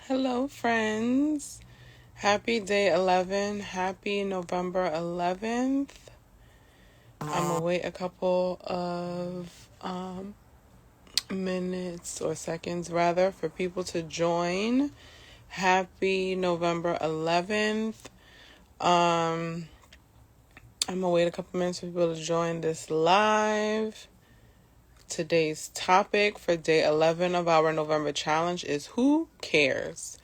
Hello, friends. Happy day 11. Happy November 11th. I'm going to wait a couple of minutes or seconds, rather, for people to join. Happy November 11th. I'm going to wait a couple minutes for people to join this live. Today's topic for day 11 of our November challenge is who cares?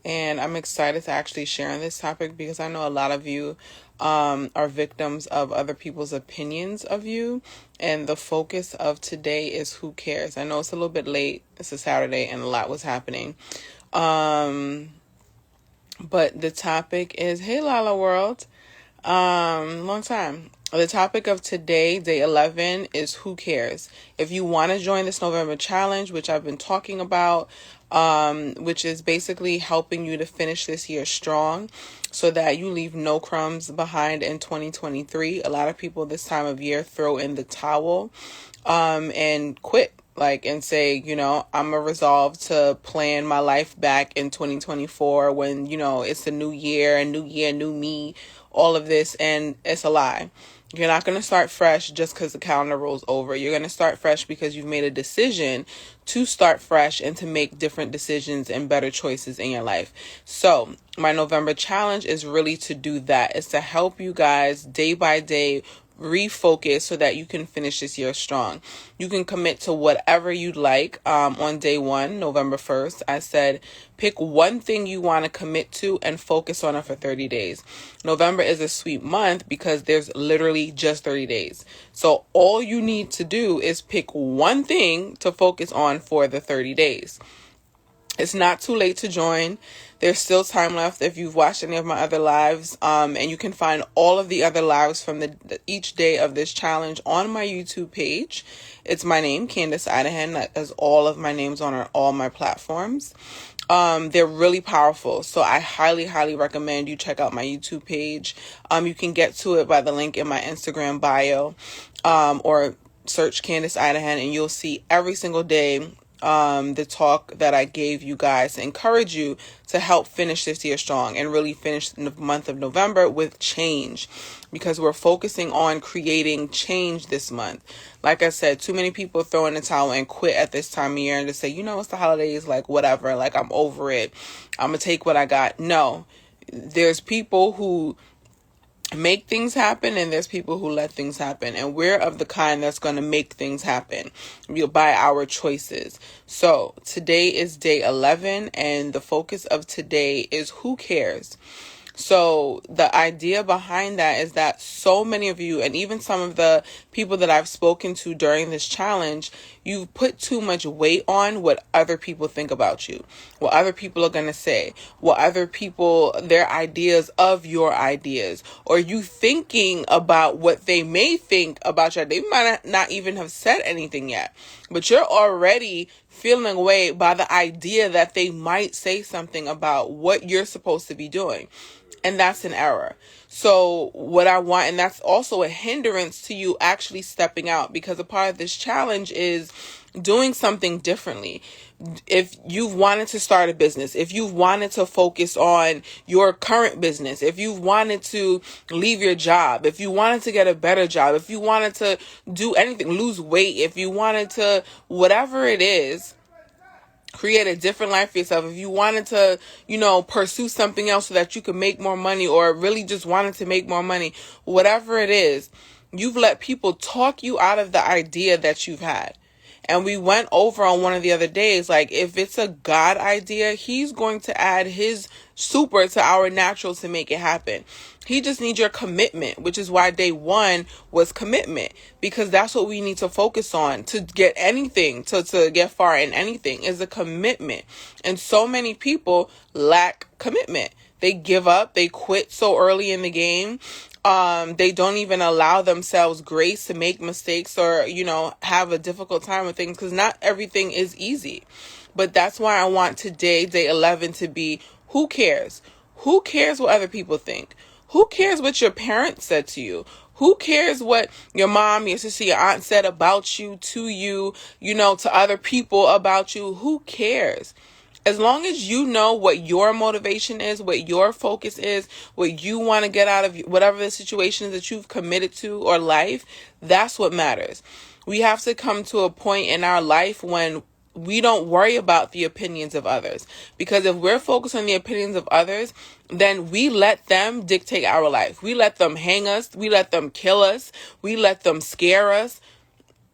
And I'm excited to actually share on this topic because I know a lot of you are victims of other people's opinions of you. And the focus of today is who cares. I know it's a little bit late. It's a Saturday and a lot was happening. But the topic is, hey Lala World, long time. The topic of today, day 11, is who cares? If you want to join this November challenge, which I've been talking about, which is basically helping you to finish this year strong so that you leave no crumbs behind in 2023. A lot of people this time of year throw in the towel, and quit. And say, I'm a resolve to plan my life back in 2024 when, it's a new year, new me, all of this. And it's a lie. You're not going to start fresh just because the calendar rolls over. You're going to start fresh because you've made a decision to start fresh and to make different decisions and better choices in your life. So my November challenge is really to do that. It's to help you guys day by day refocus so that you can finish this year strong. You can commit to whatever you'd like. On day 1, November 1st, I said pick one thing you want to commit to and focus on it for 30 days. November is a sweet month because there's literally just 30 days. So all you need to do is pick one thing to focus on for the 30 days. It's not too late to join. There's still time left if you've watched any of my other lives. And you can find all of the other lives from each day of this challenge on my YouTube page. It's my name, Candace Idahan. That has all of my names on all my platforms. They're really powerful. So I highly, highly recommend you check out my YouTube page. You can get to it by the link in my Instagram bio, or search Candace Idahan, and you'll see every single day the talk that I gave you guys to encourage you to help finish this year strong and really finish the month of November with change, because we're focusing on creating change this month. Like I said, too many people throw in the towel and quit at this time of year and just say, it's the holidays, whatever, I'm over it. I'm going to take what I got. No, there's people who make things happen and there's people who let things happen, and we're of the kind that's going to make things happen by our choices. So today is day 11 and the focus of today is who cares. So the idea behind that is that so many of you, and even some of the people that I've spoken to during this challenge, you've put too much weight on what other people think about you, what other people are going to say, what other people, their ideas of your ideas, or you thinking about what they may think about you. They might not even have said anything yet, but you're already feeling away by the idea that they might say something about what you're supposed to be doing. And that's an error. So what I want, and that's also a hindrance to you actually stepping out, because a part of this challenge is doing something differently. If you've wanted to start a business, if you've wanted to focus on your current business, if you've wanted to leave your job, if you wanted to get a better job, if you wanted to do anything, lose weight, if you wanted to, whatever it is, create a different life for yourself. If you wanted to, pursue something else so that you could make more money, or really just wanted to make more money, whatever it is, you've let people talk you out of the idea that you've had. And we went over on one of the other days, if it's a God idea, he's going to add his super to our natural to make it happen. He just needs your commitment, which is why day 1 was commitment, because that's what we need to focus on to get anything, to get far in anything, is a commitment. And so many people lack commitment. They give up, they quit so early in the game. They don't even allow themselves grace to make mistakes or, have a difficult time with things, because not everything is easy. But that's why I want today, day 11, to be who cares? Who cares what other people think? Who cares what your parents said to you? Who cares what your mom, your sister, your aunt said about you, to you, to other people about you? Who cares? As long as you know what your motivation is, what your focus is, what you want to get out of whatever the situation is that you've committed to or life, that's what matters. We have to come to a point in our life when we don't worry about the opinions of others. Because if we're focused on the opinions of others, then we let them dictate our life. We let them hang us. We let them kill us. We let them scare us.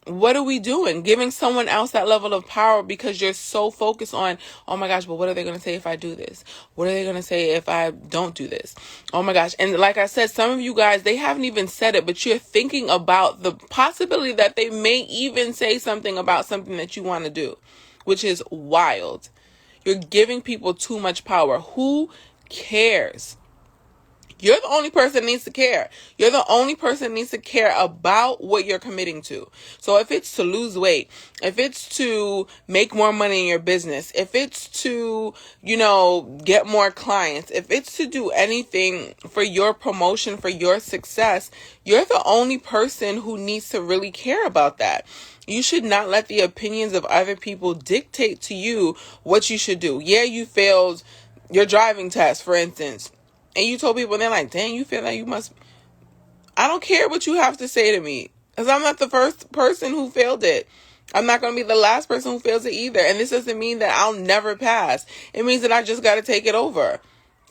What are we doing? Giving someone else that level of power because you're so focused on, oh my gosh, but what are they going to say if I do this? What are they going to say if I don't do this? Oh my gosh. And like I said, some of you guys, they haven't even said it, but you're thinking about the possibility that they may even say something about something that you want to do, which is wild. You're giving people too much power. Who cares? You're the only person that needs to care. You're the only person that needs to care about what you're committing to. So if it's to lose weight, if it's to make more money in your business, if it's to, get more clients, if it's to do anything for your promotion, for your success, you're the only person who needs to really care about that. You should not let the opinions of other people dictate to you what you should do. Yeah, you failed your driving test, for instance. And you told people, they're like, dang, you feel like you must. I don't care what you have to say to me. Because I'm not the first person who failed it. I'm not going to be the last person who fails it either. And this doesn't mean that I'll never pass. It means that I just got to take it over.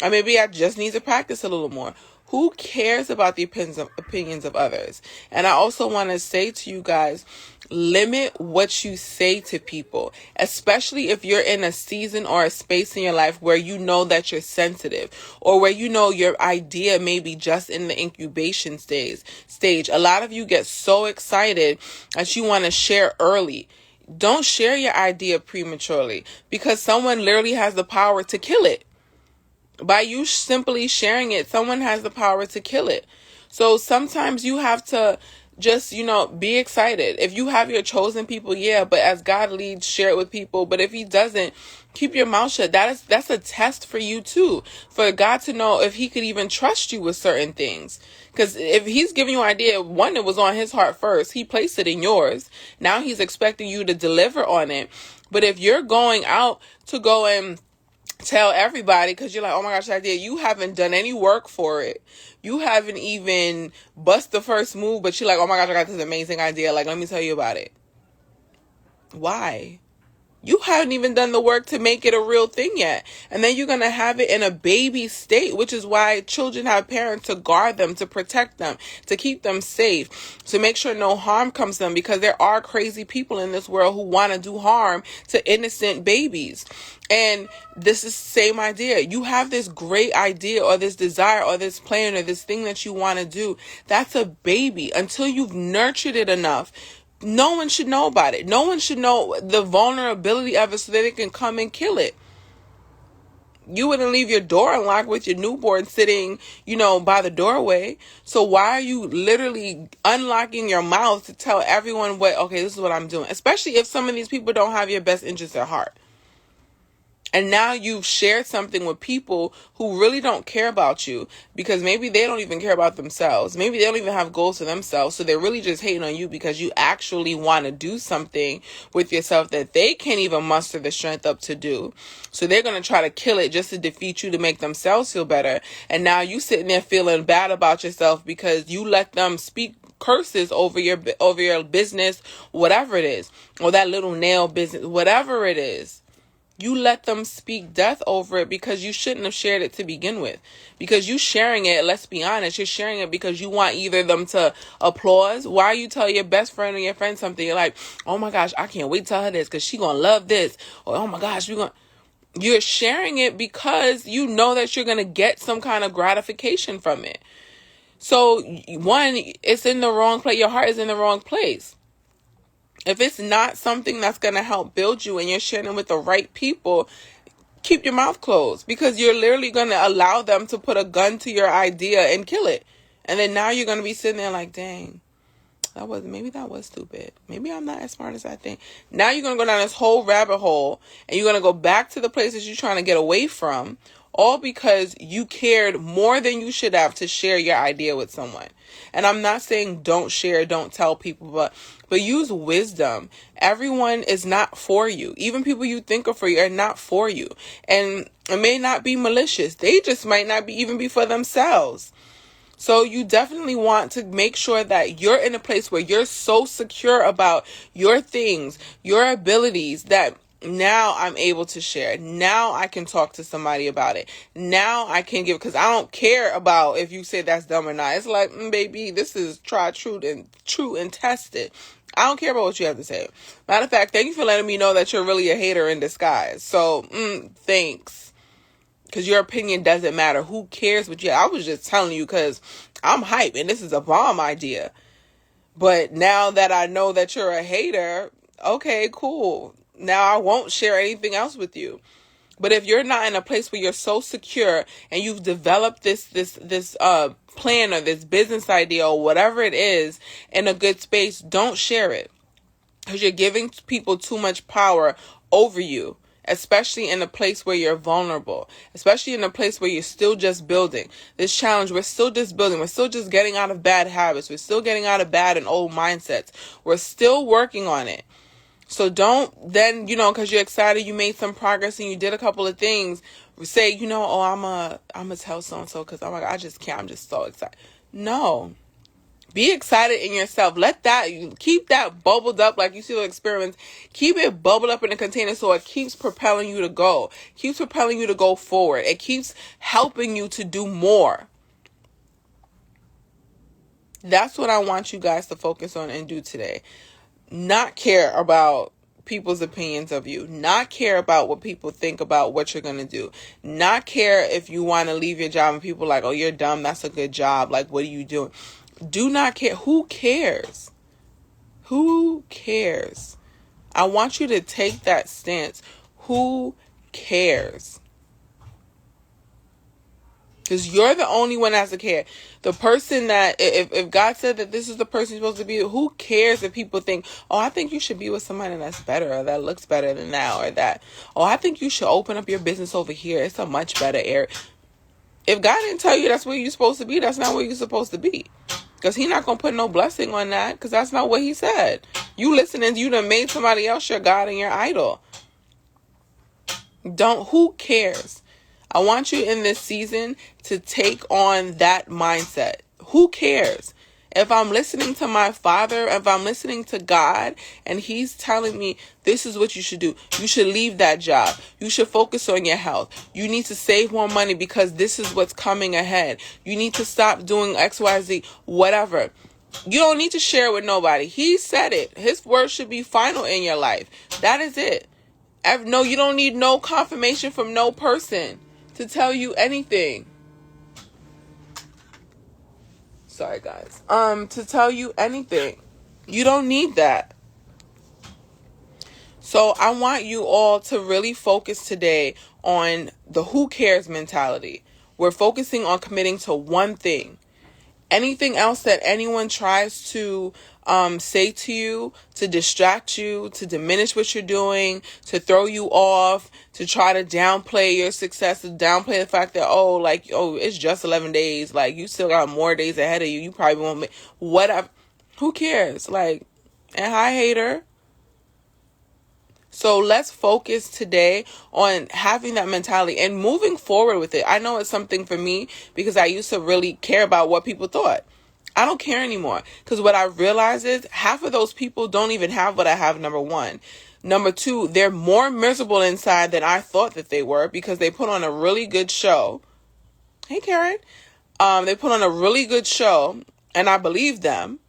Or maybe I just need to practice a little more. Who cares about the opinions of others? And I also want to say to you guys, limit what you say to people, especially if you're in a season or a space in your life where you know that you're sensitive or where you know your idea may be just in the incubation stage. A lot of you get so excited that you want to share early. Don't share your idea prematurely because someone literally has the power to kill it. By you simply sharing it, someone has the power to kill it. So sometimes you have to just, be excited. If you have your chosen people, yeah, but as God leads, share it with people. But if he doesn't, keep your mouth shut. That's a test for you too, for God to know if he could even trust you with certain things. Because if he's giving you an idea, one, it was on his heart first. He placed it in yours. Now he's expecting you to deliver on it. But if you're going out to go and tell everybody because you're like, oh my gosh, idea, you haven't done any work for it. You haven't even bust the first move, but you're like, oh my gosh, I got this amazing idea. Like, let me tell you about it. Why? You haven't even done the work to make it a real thing yet. And then you're going to have it in a baby state, which is why children have parents to guard them, to protect them, to keep them safe, to make sure no harm comes to them, because there are crazy people in this world who want to do harm to innocent babies. And this is the same idea. You have this great idea or this desire or this plan or this thing that you want to do. That's a baby. Until you've nurtured it enough, no one should know about it. No one should know the vulnerability of it so that it can come and kill it. You wouldn't leave your door unlocked with your newborn sitting, by the doorway. So why are you literally unlocking your mouth to tell everyone this is what I'm doing? Especially if some of these people don't have your best interest at heart. And now you've shared something with people who really don't care about you because maybe they don't even care about themselves. Maybe they don't even have goals for themselves. So they're really just hating on you because you actually want to do something with yourself that they can't even muster the strength up to do. So they're going to try to kill it just to defeat you to make themselves feel better. And now you sitting there feeling bad about yourself because you let them speak curses over your business, whatever it is, or that little nail business, whatever it is. You let them speak death over it because you shouldn't have shared it to begin with. Because you sharing it, let's be honest, you're sharing it because you want either them to applaud. Why you tell your best friend or your friend something, you're like, oh my gosh, I can't wait to tell her this because she gonna love this. Or oh my gosh, you're sharing it because you know that you're gonna get some kind of gratification from it. So one, it's in the wrong place. Your heart is in the wrong place. If it's not something that's going to help build you and you're sharing with the right people, keep your mouth closed because you're literally going to allow them to put a gun to your idea and kill it. And then now you're going to be sitting there like, dang, maybe that was stupid. Maybe I'm not as smart as I think. Now you're going to go down this whole rabbit hole and you're going to go back to the places you're trying to get away from all because you cared more than you should have to share your idea with someone. And I'm not saying don't share, don't tell people, but use wisdom. Everyone is not for you. Even people you think are for you are not for you. And it may not be malicious. They just might not be even be for themselves. So you definitely want to make sure that you're in a place where you're so secure about your things, your abilities, that now I'm able to share. Now I can talk to somebody about it. Now I can give, because I don't care about if you say that's dumb or not. It's like, baby, this is tried, true and tested. I don't care about what you have to say. Matter of fact, thank you for letting me know that you're really a hater in disguise. So, thanks. Because your opinion doesn't matter. Who cares what you... I was just telling you because I'm hype and this is a bomb idea. But now that I know that you're a hater, okay, cool. Now I won't share anything else with you. But if you're not in a place where you're so secure and you've developed this plan or this business idea or whatever it is in a good space, don't share it. Because you're giving people too much power over you. Especially in a place where you're vulnerable, especially in a place where you're still just building. This challenge, we're still just building. We're still just getting out of bad habits. We're still getting out of bad and old mindsets. We're still working on it. So don't then, because you're excited, you made some progress and you did a couple of things, say, I'm a tell so-and-so because, oh my God, I just can't. I'm just so excited. No. Be excited in yourself. Keep that bubbled up like you see the experiments. Keep it bubbled up in a container so it keeps propelling you to go. Keeps propelling you to go forward. It keeps helping you to do more. That's what I want you guys to focus on and do today. Not care about people's opinions of you. Not care about what people think about what you're going to do. Not care if you want to leave your job and people are like, oh, you're dumb. That's a good job. Like, what are you doing? Do not care. Who cares? Who cares? I want you to take that stance. Who cares? Because you're the only one that has to care. The person that, if God said that this is the person you're supposed to be, who cares if people think, oh, I think you should be with somebody that's better or that looks better than that or that. Oh, I think you should open up your business over here. It's a much better area. If God didn't tell you that's where you're supposed to be, that's not where you're supposed to be. Because he's not going to put no blessing on that. Because that's not what he said. You listening, you done made somebody else your God and your idol. Who cares? I want you in this season to take on that mindset. Who cares? If I'm listening to my Father, if I'm listening to God, and he's telling me this is what you should do. You should leave that job. You should focus on your health. You need to save more money because this is what's coming ahead. You need to stop doing XYZ, whatever. You don't need to share it with nobody. He said it. His word should be final in your life. That is it. No, you don't need no confirmation from no person to tell you anything. Sorry, guys. To tell you anything. You don't need that. So I want you all to really focus today on the who cares mentality. We're focusing on committing to one thing. Anything else that anyone tries to say to you, to distract you, to diminish what you're doing, to throw you off, to try to downplay your success, to downplay the fact that, it's just 11 days. Like, you still got more days ahead of you. You probably won't make whatever. Who cares? And hi, hater. So let's focus today on having that mentality and moving forward with it. I know it's something for me because I used to really care about what people thought. I don't care anymore because what I realize is half of those people don't even have what I have, number one. Number two, they're more miserable inside than I thought that they were because they put on a really good show. Hey, Karen. They put on a really good show and I believe them,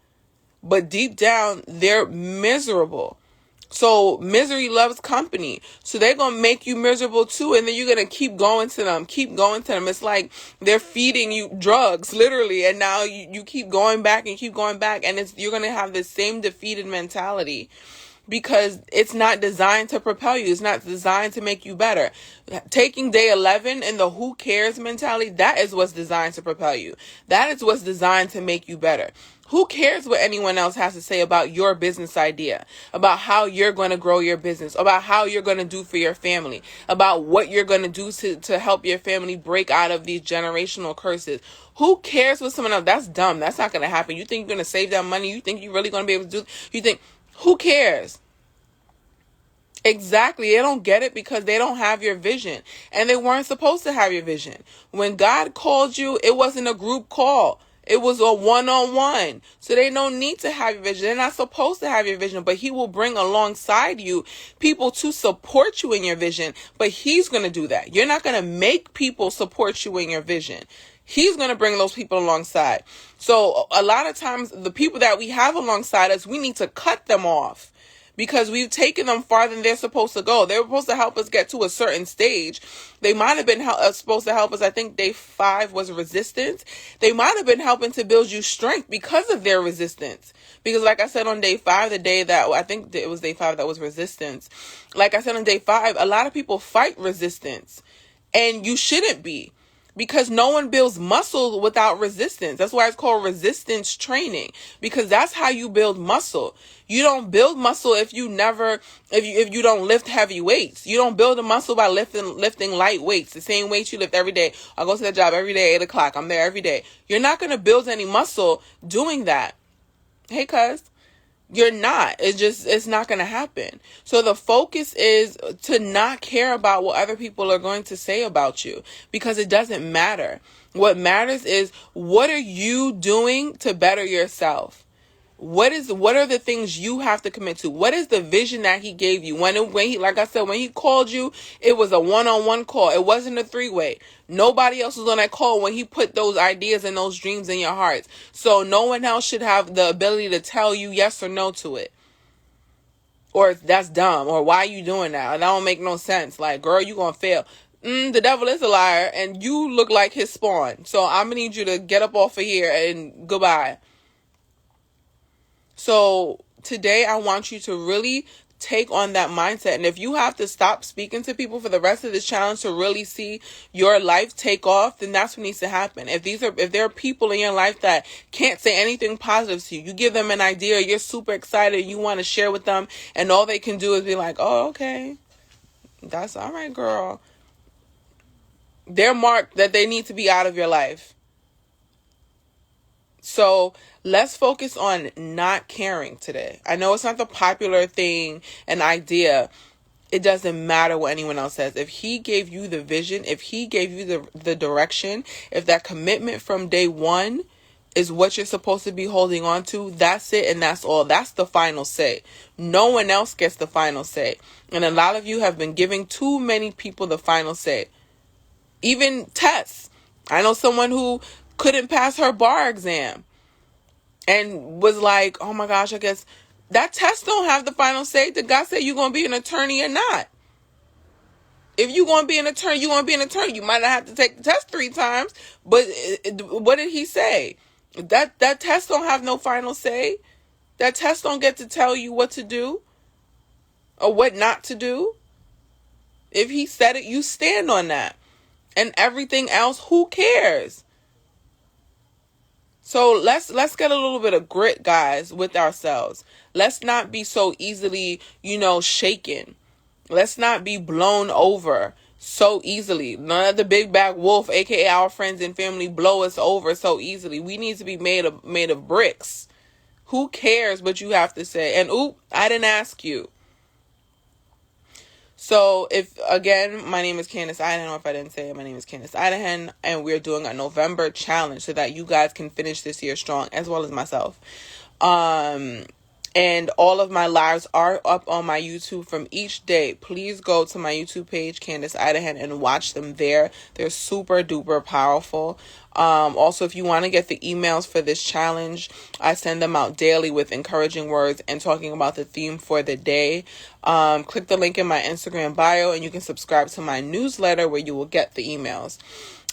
but deep down, they're miserable. So misery loves company. So they're going to make you miserable too. And then you're going to keep going to them. It's like they're feeding you drugs, literally. And now you keep going back and keep going back. And you're going to have the same defeated mentality because it's not designed to propel you. It's not designed to make you better. Taking day 11 and the who cares mentality, that is what's designed to propel you. That is what's designed to make you better. Who cares what anyone else has to say about your business idea, about how you're going to grow your business, about how you're going to do for your family, about what you're going to do to help your family break out of these generational curses? Who cares what someone else? That's dumb. That's not going to happen. You think you're going to save that money? You think you're really going to be able to do? You think, who cares? Exactly. They don't get it because they don't have your vision, and they weren't supposed to have your vision. When God called you, it wasn't a group call. It was a one-on-one. So they don't need to have your vision. They're not supposed to have your vision, but he will bring alongside you people to support you in your vision. But he's going to do that. You're not going to make people support you in your vision. He's going to bring those people alongside. So a lot of times the people that we have alongside us, we need to cut them off, because we've taken them farther than they're supposed to go. They were supposed to help us get to a certain stage. They might have been supposed to help us. I think day 5 was resistance. They might have been helping to build you strength because of their resistance. Because like I said on day 5, the day that, I think it was day 5 that was resistance. Like I said on day 5, a lot of people fight resistance. And you shouldn't be. Because no one builds muscle without resistance. That's why it's called resistance training. Because that's how you build muscle. You don't build muscle if you don't lift heavy weights. You don't build a muscle by lifting light weights. The same weights you lift every day. I go to the job every day, 8 o'clock. I'm there every day. You're not going to build any muscle doing that. Hey, cuz. You're not. It's not going to happen. So the focus is to not care about what other people are going to say about you, because it doesn't matter. What matters is, what are you doing to better yourself? What are the things you have to commit to? What is the vision that he gave you? When he, like I said, when he called you, it was a one-on-one call. It wasn't a 3-way. Nobody else was on that call when he put those ideas and those dreams in your hearts. So no one else should have the ability to tell you yes or no to it. Or that's dumb. Or why are you doing that? That don't make no sense. Like, girl, you gonna fail. The devil is a liar, and you look like his spawn. So I'm gonna need you to get up off of here and goodbye. So today I want you to really take on that mindset. And if you have to stop speaking to people for the rest of this challenge to really see your life take off, then that's what needs to happen. If there are people in your life that can't say anything positive to you, you give them an idea, you're super excited, you want to share with them, and all they can do is be like, oh, okay, that's all right, girl. They're marked that they need to be out of your life. So let's focus on not caring today. I know it's not the popular thing, an idea. It doesn't matter what anyone else says. If he gave you the vision, if he gave you the direction, if that commitment from day 1 is what you're supposed to be holding on to, that's it and that's all. That's the final say. No one else gets the final say. And a lot of you have been giving too many people the final say. Even tests. I know someone who couldn't pass her bar exam and was like, oh my gosh, I guess that test don't have the final say. Did God say you're going to be an attorney or not? If you're going to be an attorney, you're going to be an attorney. You might not have to take the test 3 times, but what did he say? That test don't have no final say. That test don't get to tell you what to do or what not to do. If he said it, you stand on that. And everything else, who cares? So let's get a little bit of grit, guys, with ourselves. Let's not be so easily, shaken. Let's not be blown over so easily. None of the big bad wolf, aka our friends and family, blow us over so easily. We need to be made of bricks. Who cares what you have to say? And I didn't ask you. So again, my name is Candace Idahan, or if I didn't say it, my name is Candace Idahan, and we're doing a November challenge so that you guys can finish this year strong, as well as myself. And all of my lives are up on my YouTube from each day. Please go to my YouTube page, Candace Idahan, and watch them there. They're super duper powerful. Also, if you want to get the emails for this challenge, I send them out daily with encouraging words and talking about the theme for the day. Click the link in my Instagram bio and you can subscribe to my newsletter where you will get the emails.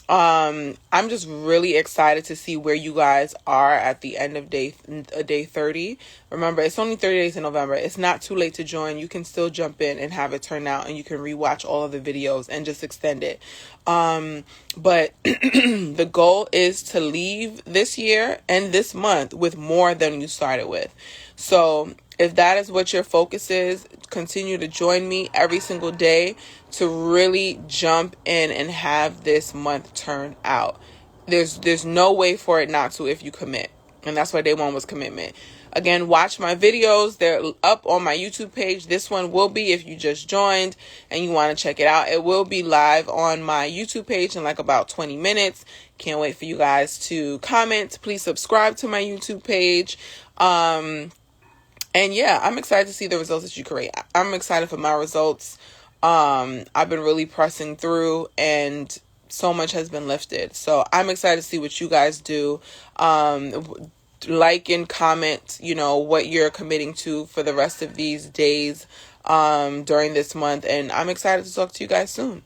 I'm just really excited to see where you guys are at the end of day 30. Remember, it's only 30 days in November. It's not too late to join. You can still jump in and have it turn out, and you can rewatch all of the videos and just extend it. But the goal is to leave this year and this month with more than you started with. So if that is what your focus is, continue to join me every single day to really jump in and have this month turn out. There's no way for it not to if you commit. And that's why day one was commitment. Again, watch my videos. They're up on my YouTube page. This one will be, if you just joined and you want to check it out, it will be live on my YouTube page in like about 20 minutes. Can't wait for you guys to comment. Please subscribe to my YouTube page. And yeah, I'm excited to see the results that you create. I'm excited for my results. I've been really pressing through, and so much has been lifted. So I'm excited to see what you guys do. Like and comment, what you're committing to for the rest of these days during this month. And I'm excited to talk to you guys soon.